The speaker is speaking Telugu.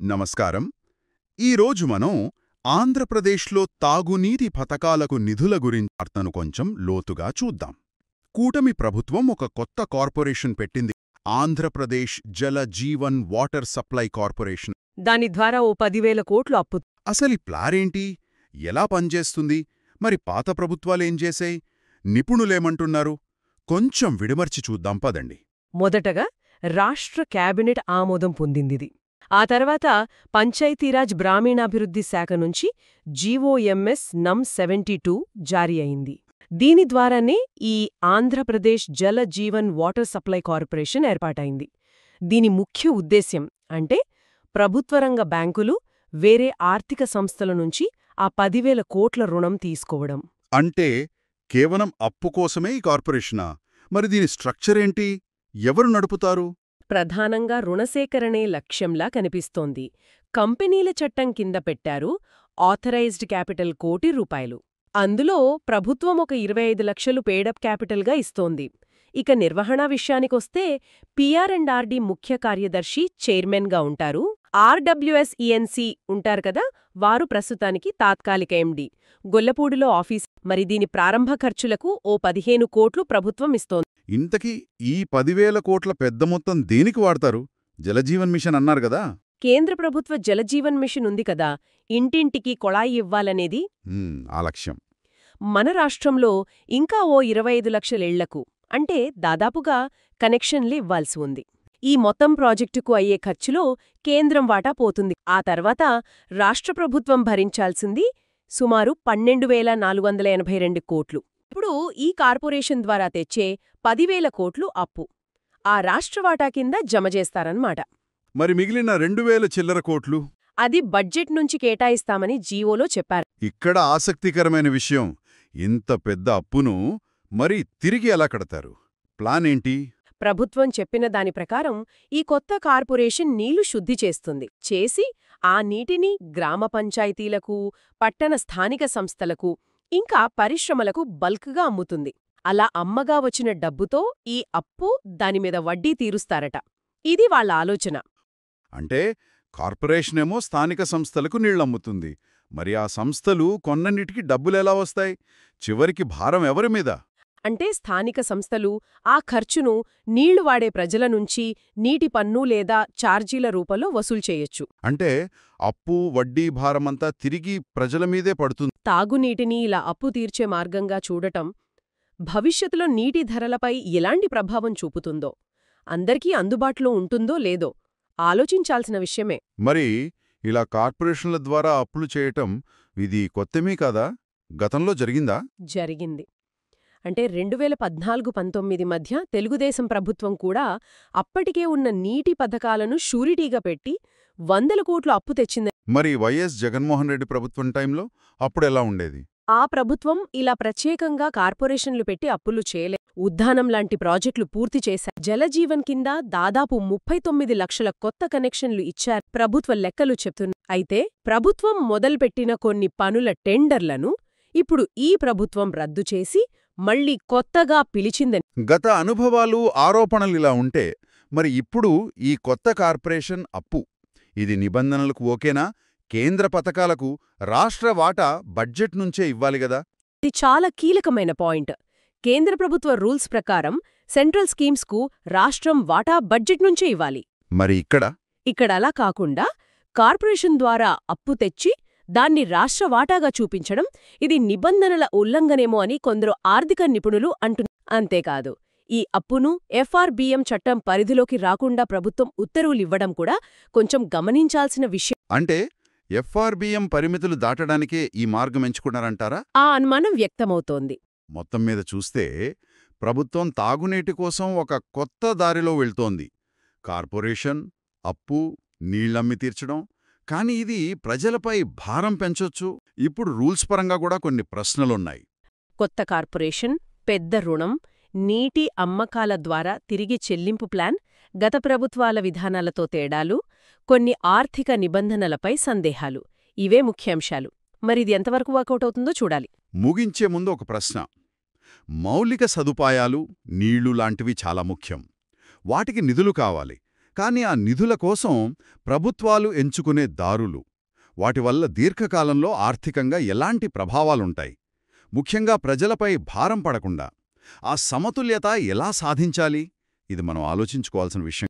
నమస్కారం. ఈరోజు మనం ఆంధ్రప్రదేశ్లో తాగునీటి పథకాలకు నిధుల గురించి వార్తను కొంచెం లోతుగా చూద్దాం. కూటమి ప్రభుత్వం ఒక కొత్త కార్పొరేషన్ పెట్టింది, Andhra Pradesh Jal Jeevan water supply corporation. దాని ద్వారా ఓ 10,000 కోట్లు అప్పు. అసలు ఈ ప్లానేంటి, ఎలా పనిచేస్తుంది, మరి పాత ప్రభుత్వాలేం చేశాయి, నిపుణులేమంటున్నారు? కొంచెం విడమర్చి చూద్దాం పదండి. మొదటగా రాష్ట్ర కేబినెట్ ఆమోదం పొందిందిది. ఆ తర్వాత పంచాయతీరాజ్ గ్రామీణాభివృద్ధి శాఖ నుంచి జీవోఎంఎస్ నం 72 జారీ అయింది. దీని ద్వారానే ఈ Andhra Pradesh Jal Jeevan water supply corporation ఏర్పాటైంది. దీని ముఖ్య ఉద్దేశ్యం అంటే ప్రభుత్వరంగ బ్యాంకులు, వేరే ఆర్థిక సంస్థల నుంచి ఆ 10,000 కోట్ల రుణం తీసుకోవడం. అంటే కేవలం అప్పు కోసమే ఈ కార్పొరేషనా? మరి దీని స్ట్రక్చర్ ఏంటి, ఎవరు నడుపుతారు? ప్రధానంగా రుణసేకరణే లక్ష్యంలా కనిపిస్తోంది. కంపెనీల చట్టం కింద పెట్టారు ఆథరైజ్డ్ క్యాపిటల్ ₹1,00,00,000. అందులో ప్రభుత్వం ఒక 25 లక్షలు పేడప్ క్యాపిటల్గా ఇస్తోంది. ఇక నిర్వహణ విషయానికొస్తే PR&RD ముఖ్య కార్యదర్శి చైర్మన్గా ఉంటారు. RWSENC ఉంటారు కదా, వారు ప్రస్తుతానికి తాత్కాలిక ఎండి. గొల్లపూడిలో ఆఫీస్. మరి దీని ప్రారంభ ఖర్చులకు ఓ 15 కోట్లు ప్రభుత్వం ఇస్తోంది. ఇంతకీ ఈ 10,000 కోట్ల పెద్ద మొత్తం దేనికి వాడతారు? జలజీవన్ మిషన్ అన్నారు గదా. కేంద్ర ప్రభుత్వ జలజీవన్ మిషన్ ఉంది కదా, ఇంటింటికి కొళాయి ఇవ్వాలనేది ఆ లక్ష్యం. మన రాష్ట్రంలో ఇంకా ఓ 25 లక్షల ఇళ్లకు, అంటే దాదాపుగా కనెక్షన్లు ఇవ్వాల్సి ఉంది. ఈ మొత్తం ప్రాజెక్టుకు అయ్యే ఖర్చులో కేంద్రం వాటా పోతుంది. ఆ తర్వాత రాష్ట్ర ప్రభుత్వం భరించాల్సింది సుమారు 12,482 కోట్లు. ఇప్పుడు ఈ కార్పొరేషన్ ద్వారా తెచ్చే 10,000 కోట్లు అప్పు ఆ రాష్ట్ర వాటా కింద జమ చేస్తారన్నమాట. మరి మిగిలిన 2,000 చిల్లర కోట్లు? అది బడ్జెట్ నుంచి కేటాయిస్తామని జీవోలో చెప్పారు. ఇక్కడ ఆసక్తికరమైన విషయం, ఇంత పెద్ద అప్పును మరి తిరిగి ఎలా కడతారు? ప్లాన్ ఏంటి? ప్రభుత్వం చెప్పిన దాని ప్రకారం ఈ కొత్త కార్పొరేషన్ నీళ్లు శుద్ధి చేసి ఆ నీటిని గ్రామ పంచాయతీలకు, పట్టణ స్థానిక సంస్థలకు, ఇంకా పరిశ్రమలకు బల్క్గా అమ్ముతుంది. అలా అమ్మగా వచ్చిన డబ్బుతో ఈ అప్పు, దానిమీద వడ్డీ తీరుస్తారట. ఇది వాళ్ళ ఆలోచన. అంటే కార్పొరేషనేమో స్థానిక సంస్థలకు నీళ్లమ్ముతుంది, మరి ఆ సంస్థలు కొన్నన్నిటికీ డబ్బులెలా వస్తాయి? చివరికి భారం ఎవరి మీద? అంటే స్థానిక సంస్థలు ఆ ఖర్చును నీళ్లు వాడే ప్రజల నుంచి నీటి పన్ను లేదా ఛార్జీల రూపంలో వసూలు చేయొచ్చు. అంటే అప్పు, వడ్డీ భారమంతా తిరిగి ప్రజల మీదే పడుతుంది. తాగునీటిని ఇలా అప్పు తీర్చే మార్గంగా చూడటం భవిష్యత్తులో నీటి ధరలపై ఎలాంటి ప్రభావం చూపుతుందో, అందరికీ అందుబాటులో ఉంటుందో లేదో ఆలోచించాల్సిన విషయమే. మరి ఇలా కార్పొరేషన్ల ద్వారా అప్పులు చేయటం ఇది కొత్తమీ కాదా? గతంలో జరిగిందా? జరిగింది. అంటే 2014-19 మధ్య తెలుగుదేశం ప్రభుత్వం కూడా అప్పటికే ఉన్న నీటి పథకాలను షూరిటీగా పెట్టి 100 కోట్లు అప్పు తెచ్చింది. మరి వైఎస్ జగన్మోహన్ రెడ్డి ప్రభుత్వం టైంలో అప్పుడెలా ఉండేది? ఆ ప్రభుత్వం ఇలా ప్రత్యేకంగా కార్పొరేషన్లు పెట్టి అప్పులు చేయలే. ఉద్దానం లాంటి ప్రాజెక్టులు పూర్తి చేశారు. జలజీవన్ కింద దాదాపు 39 లక్షల కొత్త కనెక్షన్లు ఇచ్చారు. ప్రభుత్వ లెక్కలు చెప్తున్నాయి. అయితే ప్రభుత్వం మొదలుపెట్టిన కొన్ని పనుల టెండర్లను ఇప్పుడు ఈ ప్రభుత్వం రద్దు చేసి మళ్లీ కొత్తగా పిలిచిందని. గత అనుభవాలు, ఆరోపణలిలా ఉంటే మరి ఇప్పుడు ఈ కొత్త కార్పొరేషన్ అప్పు, ఇది నిబంధనలకు ఓకేనా? కేంద్ర పథకాలకు రాష్ట్ర వాటా బడ్జెట్ నుంచే ఇవ్వాలి గదా. ఇది చాలా కీలకమైన పాయింట్. కేంద్ర ప్రభుత్వ రూల్స్ ప్రకారం సెంట్రల్ స్కీమ్స్కు రాష్ట్రం వాటా బడ్జెట్ నుంచే ఇవ్వాలి. మరి ఇక్కడ అలా కాకుండా కార్పొరేషన్ ద్వారా అప్పు తెచ్చి దాన్ని రాష్ట్ర వాటాగా చూపించడం, ఇది నిబంధనల ఉల్లంఘనేమో అని కొందరు ఆర్థిక నిపుణులు అంటున్నారు. అంతేకాదు, ఈ అప్పును FRBM చట్టం పరిధిలోకి రాకుండా ప్రభుత్వం ఉత్తర్వులివ్వడం కూడా కొంచెం గమనించాల్సిన విషయం. అంటే FRBM పరిమితులు దాటడానికే ఈ మార్గం ఎంచుకున్నారంటారా? ఆ అనుమానం వ్యక్తమవుతోంది. మొత్తం మీద చూస్తే ప్రభుత్వం తాగునీటి కోసం ఒక కొత్త దారిలో వెళ్తోంది. కార్పొరేషన్, అప్పు, నీళ్లమ్మి తీర్చడం. కానీ ఇది ప్రజలపై భారం పెంచొచ్చు. ఇప్పుడు రూల్స్ పరంగా కూడా కొన్ని ప్రశ్నలున్నాయి. కొత్త కార్పొరేషన్, పెద్ద రుణం, నీటి అమ్మకాల ద్వారా తిరిగి చెల్లింపు ప్లాన్, గత ప్రభుత్వాల విధానాలతో తేడాలు, కొన్ని ఆర్థిక నిబంధనలపై సందేహాలు, ఇవే ముఖ్యాంశాలు. మరిది ఎంతవరకు వర్కౌట్ అవుతుందో చూడాలి. ముగించే ముందు ఒక ప్రశ్న. మౌలిక సదుపాయాలు, నీళ్లు లాంటివి చాలా ముఖ్యం. వాటికి నిధులు కావాలి. కానీ ఆ నిధుల కోసం ప్రభుత్వాలు ఎంచుకునే దారులు, వాటి వల్ల దీర్ఘకాలంలో ఆర్థికంగా ఎలాంటి ప్రభావాలుంటాయి, ముఖ్యంగా ప్రజలపై భారం పడకుండా ఆ సమతుల్యత ఎలా సాధించాలి, ఇది మనం ఆలోచించుకోవాల్సిన విషయం.